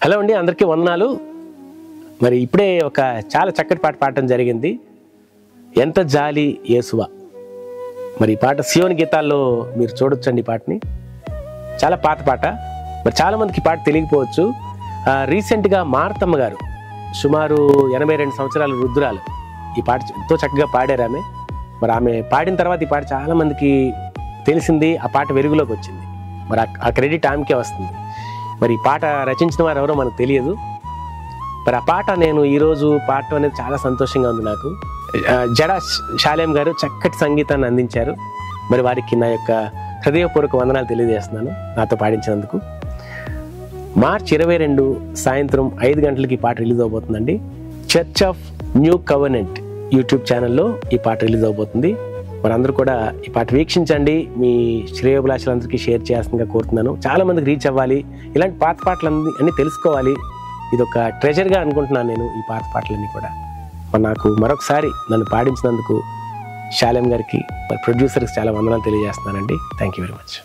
Hello అండి, అందరికీ వందనాలు. మరి ఇప్పుడే ఒక చాలా చక్కటి పాట పాడటం జరిగింది, ఎంత జాలి యేసువా. మరి ఈ పాట సియోని గీతాల్లో మీరు చూడొచ్చండి. ఈ పాటని చాలా పాత పాట, మరి చాలామందికి ఈ పాట తెలియకపోవచ్చు. రీసెంట్గా మార్తమ్మ గారు సుమారు 82 సంవత్సరాల వృద్ధురాలు ఈ పాట ఎంతో చక్కగా పాడారు ఆమె. మరి ఆమె పాడిన తర్వాత ఈ పాట చాలామందికి తెలిసింది, ఆ పాట వెలుగులోకి వచ్చింది. మరి ఆ క్రెడిట్ ఆమెకే వస్తుంది. మరి ఈ పాట రచించిన వారు ఎవరో మనకు తెలియదు. మరి ఆ పాట నేను ఈరోజు పాడటం అనేది చాలా సంతోషంగా ఉంది నాకు. జడా శాలేం గారు చక్కటి సంగీతాన్ని అందించారు. మరి వారికి నా యొక్క హృదయపూర్వక వందనాలు తెలియజేస్తున్నాను నాతో పాడించినందుకు. మార్చి 22 సాయంత్రం 5 గంటలకి ఈ పాట రిలీజ్ అవబోతుందండి. Church of new covenant YouTube ఛానల్లో ఈ పాట రిలీజ్ అవబోతుంది. మరి అందరూ కూడా ఈ పాట వీక్షించండి, మీ శ్రేయోభిలాషులందరికీ షేర్ చేయాల్సిందిగా కోరుతున్నాను. చాలా మందికి రీచ్ అవ్వాలి, ఇలాంటి పాత పాటలు అన్నీ తెలుసుకోవాలి. ఇది ఒక ట్రెజర్గా అనుకుంటున్నాను నేను ఈ పాత పాటలన్నీ కూడా. మరి నాకు మరొకసారి నన్ను పాడించినందుకు శాలేం గారికి, మరి ప్రొడ్యూసర్కి చాలా వందనాలు తెలియజేస్తున్నానండి. Thank you very much.